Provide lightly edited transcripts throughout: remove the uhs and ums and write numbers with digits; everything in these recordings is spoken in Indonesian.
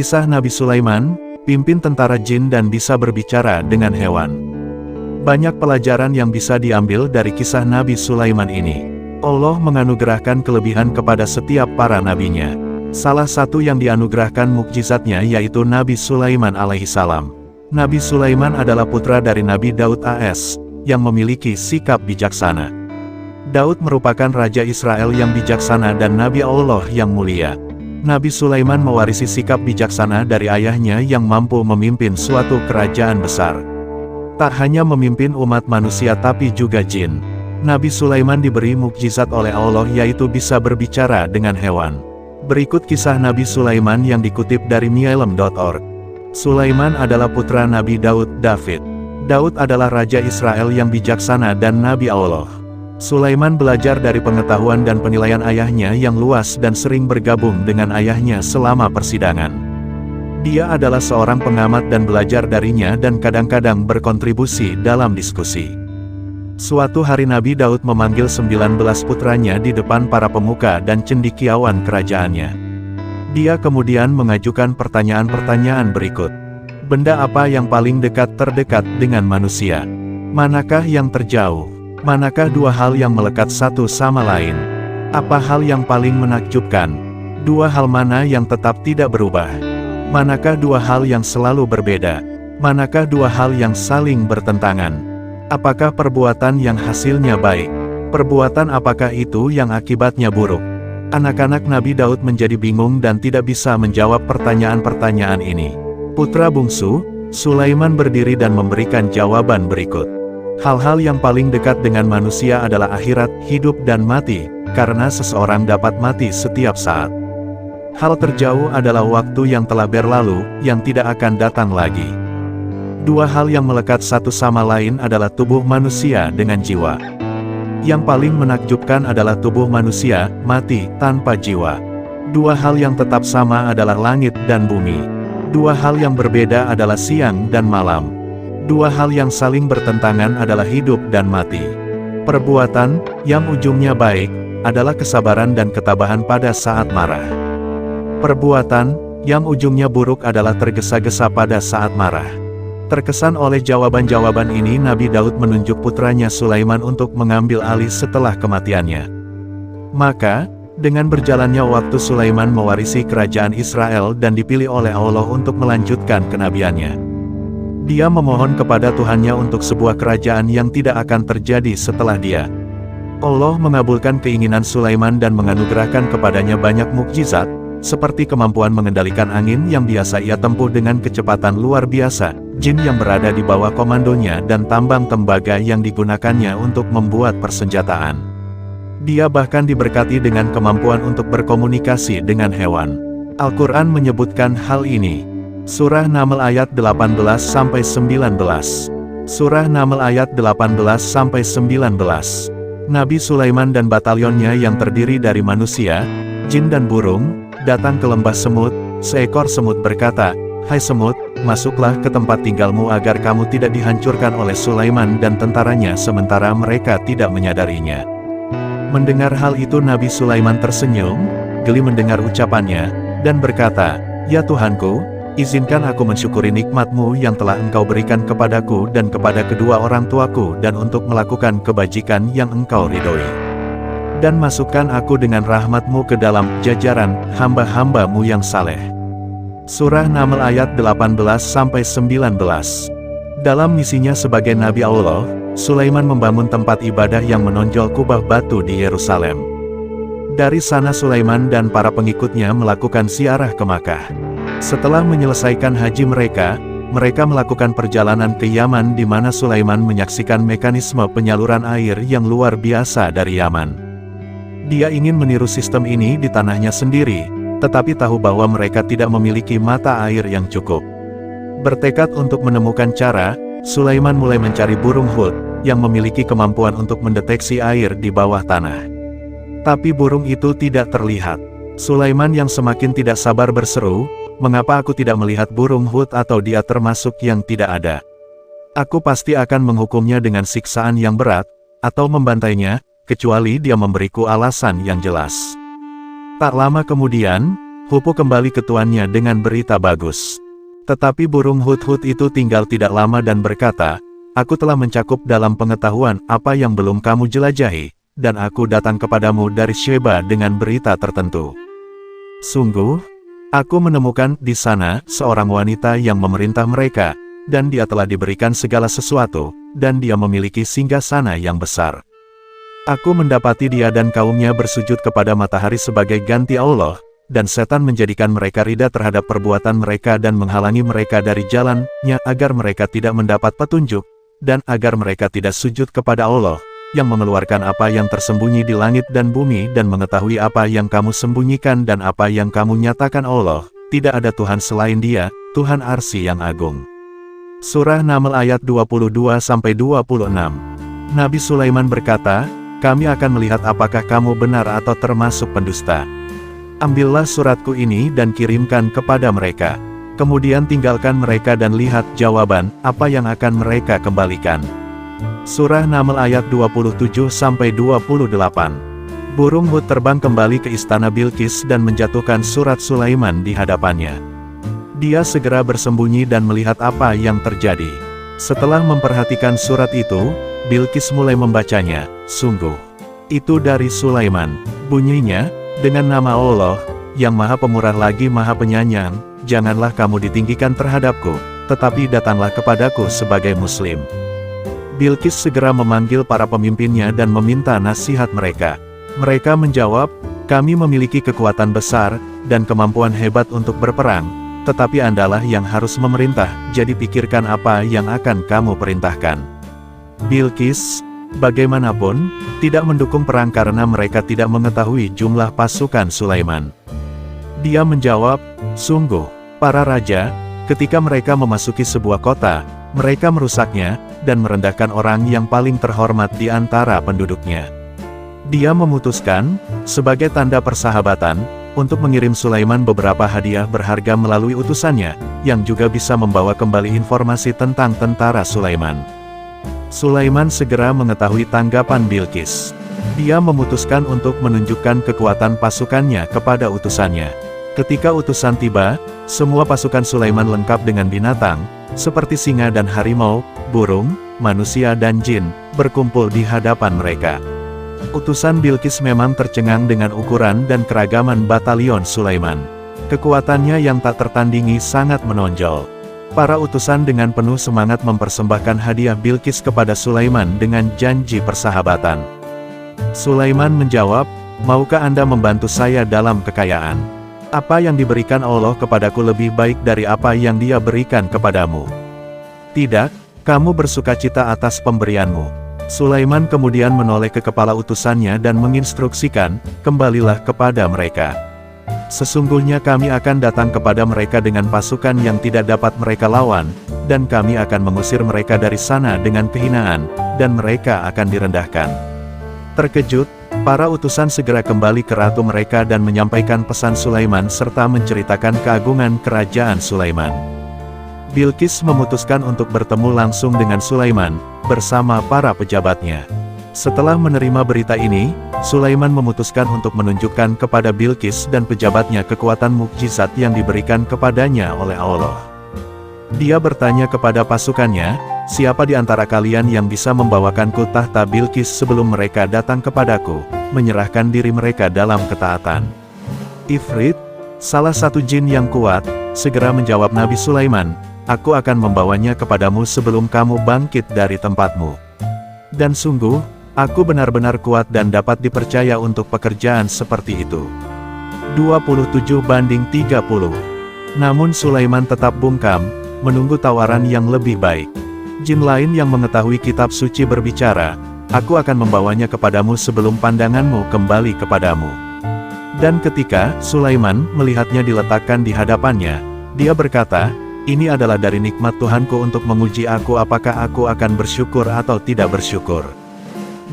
Kisah Nabi Sulaiman, pimpin tentara jin dan bisa berbicara dengan hewan. Banyak pelajaran yang bisa diambil dari kisah Nabi Sulaiman ini. Allah menganugerahkan kelebihan kepada setiap para nabinya. Salah satu yang dianugerahkan mukjizatnya yaitu Nabi Sulaiman alaihissalam. Nabi Sulaiman adalah putra dari Nabi Daud AS, yang memiliki sikap bijaksana. Daud merupakan Raja Israel yang bijaksana dan Nabi Allah yang mulia. Nabi Sulaiman mewarisi sikap bijaksana dari ayahnya yang mampu memimpin suatu kerajaan besar. Tak hanya memimpin umat manusia tapi juga jin. Nabi Sulaiman diberi mukjizat oleh Allah yaitu bisa berbicara dengan hewan. Berikut kisah Nabi Sulaiman yang dikutip dari miailm.org. Sulaiman adalah putra Nabi Daud. Daud adalah Raja Israel yang bijaksana dan Nabi Allah. Sulaiman belajar dari pengetahuan dan penilaian ayahnya yang luas dan sering bergabung dengan ayahnya selama persidangan. Dia adalah seorang pengamat dan belajar darinya dan kadang-kadang berkontribusi dalam diskusi. Suatu hari Nabi Daud memanggil 19 putranya di depan para pemuka dan cendekiawan kerajaannya. Dia kemudian mengajukan pertanyaan-pertanyaan berikut. Benda apa yang paling terdekat dengan manusia? Manakah yang terjauh? Manakah dua hal yang melekat satu sama lain? Apa hal yang paling menakjubkan? Dua hal mana yang tetap tidak berubah? Manakah dua hal yang selalu berbeda? Manakah dua hal yang saling bertentangan? Apakah perbuatan yang hasilnya baik? Perbuatan apakah itu yang akibatnya buruk? Anak-anak Nabi Daud menjadi bingung dan tidak bisa menjawab pertanyaan-pertanyaan ini. Putra bungsu, Sulaiman berdiri dan memberikan jawaban berikut. Hal-hal yang paling dekat dengan manusia adalah akhirat, hidup dan mati, karena seseorang dapat mati setiap saat. Hal terjauh adalah waktu yang telah berlalu, yang tidak akan datang lagi. Dua hal yang melekat satu sama lain adalah tubuh manusia dengan jiwa. Yang paling menakjubkan adalah tubuh manusia, mati, tanpa jiwa. Dua hal yang tetap sama adalah langit dan bumi. Dua hal yang berbeda adalah siang dan malam. Dua hal yang saling bertentangan adalah hidup dan mati. Perbuatan, yang ujungnya baik, adalah kesabaran dan ketabahan pada saat marah. Perbuatan, yang ujungnya buruk adalah tergesa-gesa pada saat marah. Terkesan oleh jawaban-jawaban ini Nabi Daud menunjuk putranya Sulaiman untuk mengambil alih setelah kematiannya. Maka, dengan berjalannya waktu Sulaiman mewarisi kerajaan Israel dan dipilih oleh Allah untuk melanjutkan kenabiannya. Dia memohon kepada Tuhannya untuk sebuah kerajaan yang tidak akan terjadi setelah dia. Allah mengabulkan keinginan Sulaiman dan menganugerahkan kepadanya banyak mukjizat, seperti kemampuan mengendalikan angin yang biasa ia tempuh dengan kecepatan luar biasa, jin yang berada di bawah komandonya dan tambang tembaga yang digunakannya untuk membuat persenjataan. Dia bahkan diberkati dengan kemampuan untuk berkomunikasi dengan hewan. Al-Quran menyebutkan hal ini. Surah Naml ayat 18-19. Surah Naml ayat 18-19. Nabi Sulaiman dan batalionnya yang terdiri dari manusia, jin dan burung, datang ke lembah semut. Seekor semut berkata, "Hai semut, masuklah ke tempat tinggalmu agar kamu tidak dihancurkan oleh Sulaiman dan tentaranya sementara mereka tidak menyadarinya." Mendengar hal itu Nabi Sulaiman tersenyum, geli mendengar ucapannya, dan berkata, "Ya Tuhanku, izinkan aku mensyukuri nikmat-Mu yang telah Engkau berikan kepadaku dan kepada kedua orang tuaku dan untuk melakukan kebajikan yang Engkau ridhoi. Dan masukkan aku dengan rahmat-Mu ke dalam jajaran hamba-hamba-Mu yang saleh." Surah Naml ayat 18-19. Dalam misinya sebagai Nabi Allah, Sulaiman membangun tempat ibadah yang menonjol kubah batu di Yerusalem. Dari sana Sulaiman dan para pengikutnya melakukan ziarah ke Makkah. Setelah menyelesaikan haji mereka melakukan perjalanan ke Yaman di mana Sulaiman menyaksikan mekanisme penyaluran air yang luar biasa dari Yaman. Dia ingin meniru sistem ini di tanahnya sendiri, tetapi tahu bahwa mereka tidak memiliki mata air yang cukup. Bertekad untuk menemukan cara, Sulaiman mulai mencari burung hut, yang memiliki kemampuan untuk mendeteksi air di bawah tanah. Tapi burung itu tidak terlihat. Sulaiman yang semakin tidak sabar berseru, "Mengapa aku tidak melihat burung hut atau dia termasuk yang tidak ada? Aku pasti akan menghukumnya dengan siksaan yang berat, atau membantainya, kecuali dia memberiku alasan yang jelas." Tak lama kemudian, Hupu kembali ke tuannya dengan berita bagus. Tetapi burung hut-hut itu tinggal tidak lama dan berkata, "Aku telah mencakup dalam pengetahuan apa yang belum kamu jelajahi, dan aku datang kepadamu dari Sheba dengan berita tertentu. Sungguh, aku menemukan di sana seorang wanita yang memerintah mereka, dan dia telah diberikan segala sesuatu, dan dia memiliki singgasana yang besar. Aku mendapati dia dan kaumnya bersujud kepada matahari sebagai ganti Allah, dan setan menjadikan mereka rida terhadap perbuatan mereka dan menghalangi mereka dari jalannya agar mereka tidak mendapat petunjuk, dan agar mereka tidak sujud kepada Allah, yang mengeluarkan apa yang tersembunyi di langit dan bumi dan mengetahui apa yang kamu sembunyikan dan apa yang kamu nyatakan Allah. Tidak ada Tuhan selain Dia, Tuhan Arsy yang agung." Surah Naml ayat 22-26. Nabi Sulaiman berkata, "Kami akan melihat apakah kamu benar atau termasuk pendusta. Ambillah suratku ini dan kirimkan kepada mereka. Kemudian tinggalkan mereka dan lihat jawaban apa yang akan mereka kembalikan." Surah Naml ayat 27-28. Burung hut terbang kembali ke istana Bilqis dan menjatuhkan surat Sulaiman di hadapannya. Dia segera bersembunyi dan melihat apa yang terjadi. Setelah memperhatikan surat itu, Bilqis mulai membacanya. Sungguh, itu dari Sulaiman. Bunyinya, "Dengan nama Allah, yang Maha Pemurah lagi Maha Penyayang, janganlah kamu ditinggikan terhadapku, tetapi datanglah kepadaku sebagai Muslim." Bilqis segera memanggil para pemimpinnya dan meminta nasihat mereka. Mereka menjawab, "Kami memiliki kekuatan besar, dan kemampuan hebat untuk berperang, tetapi Andalah yang harus memerintah, jadi pikirkan apa yang akan kamu perintahkan." Bilqis, bagaimanapun, tidak mendukung perang karena mereka tidak mengetahui jumlah pasukan Sulaiman. Dia menjawab, "Sungguh, para raja, ketika mereka memasuki sebuah kota, mereka merusaknya, dan merendahkan orang yang paling terhormat di antara penduduknya." Dia memutuskan, sebagai tanda persahabatan, untuk mengirim Sulaiman beberapa hadiah berharga melalui utusannya, yang juga bisa membawa kembali informasi tentang tentara Sulaiman. Sulaiman segera mengetahui tanggapan Bilqis. Dia memutuskan untuk menunjukkan kekuatan pasukannya kepada utusannya. Ketika utusan tiba, semua pasukan Sulaiman lengkap dengan binatang, seperti singa dan harimau, burung, manusia dan jin, berkumpul di hadapan mereka. Utusan Bilqis memang tercengang dengan ukuran dan keragaman batalion Sulaiman. Kekuatannya yang tak tertandingi sangat menonjol. Para utusan dengan penuh semangat mempersembahkan hadiah Bilqis kepada Sulaiman dengan janji persahabatan. Sulaiman menjawab, "Maukah Anda membantu saya dalam kekayaan? Apa yang diberikan Allah kepadaku lebih baik dari apa yang Dia berikan kepadamu. Tidak, kamu bersukacita atas pemberianmu." Sulaiman kemudian menoleh ke kepala utusannya dan menginstruksikan, "Kembalilah kepada mereka. Sesungguhnya kami akan datang kepada mereka dengan pasukan yang tidak dapat mereka lawan, dan kami akan mengusir mereka dari sana dengan kehinaan, dan mereka akan direndahkan." Terkejut, para utusan segera kembali ke ratu mereka dan menyampaikan pesan Sulaiman serta menceritakan keagungan kerajaan Sulaiman. Bilqis memutuskan untuk bertemu langsung dengan Sulaiman, bersama para pejabatnya. Setelah menerima berita ini, Sulaiman memutuskan untuk menunjukkan kepada Bilqis dan pejabatnya kekuatan mukjizat yang diberikan kepadanya oleh Allah. Dia bertanya kepada pasukannya, "Siapa di antara kalian yang bisa membawakanku tahta Bilqis sebelum mereka datang kepadaku, menyerahkan diri mereka dalam ketaatan?" Ifrit, salah satu jin yang kuat, segera menjawab Nabi Sulaiman, "Aku akan membawanya kepadamu sebelum kamu bangkit dari tempatmu. Dan sungguh, aku benar-benar kuat dan dapat dipercaya untuk pekerjaan seperti itu." 27-30. Namun Sulaiman tetap bungkam, menunggu tawaran yang lebih baik. Jin lain yang mengetahui kitab suci berbicara, "Aku akan membawanya kepadamu sebelum pandanganmu kembali kepadamu." Dan ketika Sulaiman melihatnya diletakkan di hadapannya, dia berkata, "Ini adalah dari nikmat Tuhanku untuk menguji aku apakah aku akan bersyukur atau tidak bersyukur.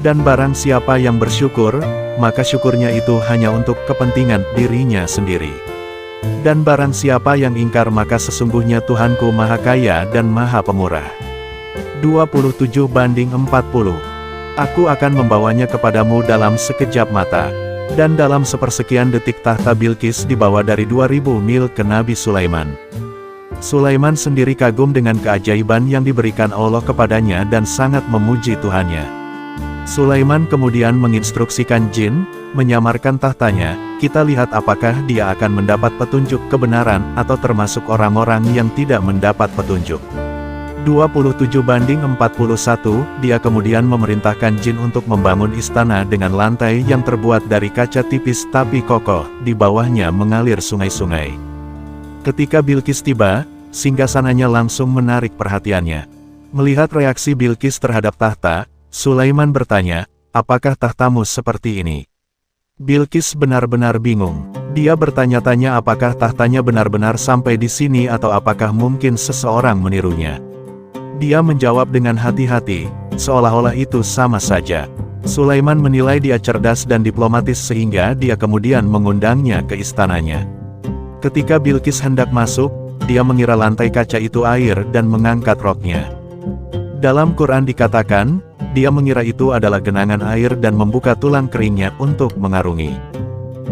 Dan barang siapa yang bersyukur, maka syukurnya itu hanya untuk kepentingan dirinya sendiri. Dan barang siapa yang ingkar maka sesungguhnya Tuhanku Maha Kaya dan Maha Pemurah." 27-40. "Aku akan membawanya kepadamu dalam sekejap mata. Dan dalam sepersekian detik tahta Bilqis dibawa dari 2000 mil ke Nabi Sulaiman. Sulaiman sendiri kagum dengan keajaiban yang diberikan Allah kepadanya dan sangat memuji Tuhannya. Sulaiman kemudian menginstruksikan jin, menyamarkan tahtanya, kita lihat apakah dia akan mendapat petunjuk kebenaran atau termasuk orang-orang yang tidak mendapat petunjuk. 27:41, dia kemudian memerintahkan jin untuk membangun istana dengan lantai yang terbuat dari kaca tipis tapi kokoh, di bawahnya mengalir sungai-sungai. Ketika Bilqis tiba, singgasananya langsung menarik perhatiannya. Melihat reaksi Bilqis terhadap tahta, Sulaiman bertanya, apakah tahtamu seperti ini? Bilqis benar-benar bingung. Dia bertanya-tanya apakah tahtanya benar-benar sampai di sini atau apakah mungkin seseorang menirunya. Dia menjawab dengan hati-hati, seolah-olah itu sama saja. Sulaiman menilai dia cerdas dan diplomatis sehingga dia kemudian mengundangnya ke istananya. Ketika Bilqis hendak masuk, dia mengira lantai kaca itu air dan mengangkat roknya. Dalam Quran dikatakan, dia mengira itu adalah genangan air dan membuka tulang keringnya untuk mengarungi.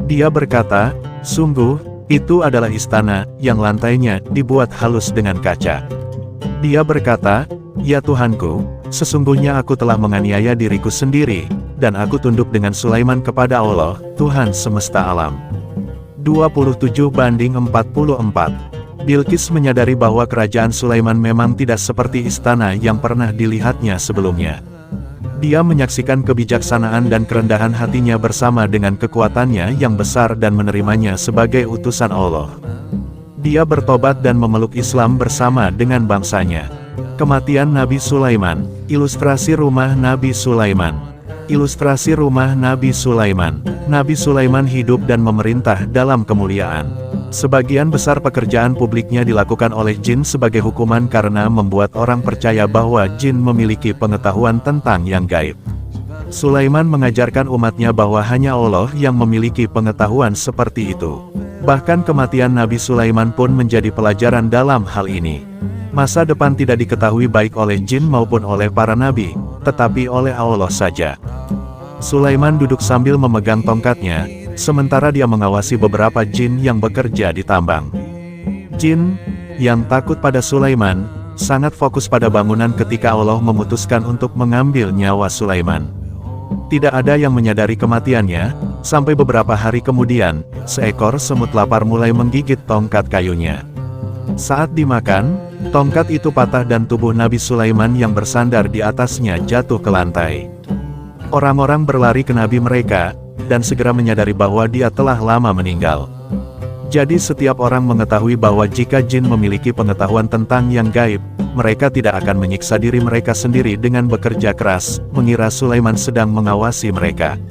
Dia berkata, sungguh, itu adalah istana yang lantainya dibuat halus dengan kaca. Dia berkata, ya Tuhanku, sesungguhnya aku telah menganiaya diriku sendiri, dan aku tunduk dengan Sulaiman kepada Allah, Tuhan semesta alam. 27:44. Bilqis menyadari bahwa kerajaan Sulaiman memang tidak seperti istana yang pernah dilihatnya sebelumnya. Dia menyaksikan kebijaksanaan dan kerendahan hatinya bersama dengan kekuatannya yang besar dan menerimanya sebagai utusan Allah. Dia bertobat dan memeluk Islam bersama dengan bangsanya. Kematian Nabi Sulaiman. Ilustrasi rumah Nabi Sulaiman. Ilustrasi rumah Nabi Sulaiman. Nabi Sulaiman hidup dan memerintah dalam kemuliaan. Sebagian besar pekerjaan publiknya dilakukan oleh jin sebagai hukuman karena membuat orang percaya bahwa jin memiliki pengetahuan tentang yang gaib. Sulaiman mengajarkan umatnya bahwa hanya Allah yang memiliki pengetahuan seperti itu. Bahkan kematian Nabi Sulaiman pun menjadi pelajaran dalam hal ini. Masa depan tidak diketahui baik oleh jin maupun oleh para nabi, tetapi oleh Allah saja. Sulaiman duduk sambil memegang tongkatnya, sementara dia mengawasi beberapa jin yang bekerja di tambang. Jin, yang takut pada Sulaiman, sangat fokus pada bangunan ketika Allah memutuskan untuk mengambil nyawa Sulaiman. Tidak ada yang menyadari kematiannya, sampai beberapa hari kemudian, seekor semut lapar mulai menggigit tongkat kayunya. Saat dimakan, tongkat itu patah dan tubuh Nabi Sulaiman yang bersandar di atasnya jatuh ke lantai. Orang-orang berlari ke nabi mereka, dan segera menyadari bahwa dia telah lama meninggal. Jadi setiap orang mengetahui bahwa jika jin memiliki pengetahuan tentang yang gaib, mereka tidak akan menyiksa diri mereka sendiri dengan bekerja keras, mengira Sulaiman sedang mengawasi mereka.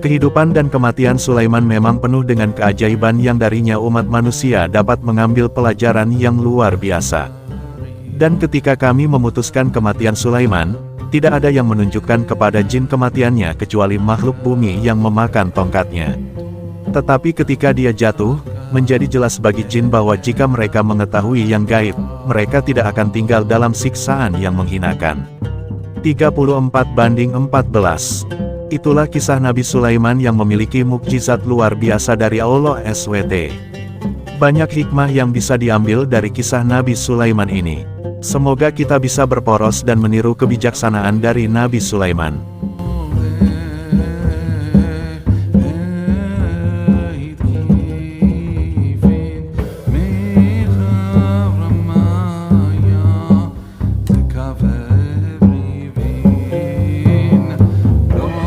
Kehidupan dan kematian Sulaiman memang penuh dengan keajaiban yang darinya umat manusia dapat mengambil pelajaran yang luar biasa. Dan ketika kami memutuskan kematian Sulaiman, tidak ada yang menunjukkan kepada jin kematiannya kecuali makhluk bumi yang memakan tongkatnya. Tetapi ketika dia jatuh, menjadi jelas bagi jin bahwa jika mereka mengetahui yang gaib, mereka tidak akan tinggal dalam siksaan yang menghinakan. 34:14. Itulah kisah Nabi Sulaiman yang memiliki mukjizat luar biasa dari Allah SWT. Banyak hikmah yang bisa diambil dari kisah Nabi Sulaiman ini. Semoga kita bisa berporos dan meniru kebijaksanaan dari Nabi Sulaiman.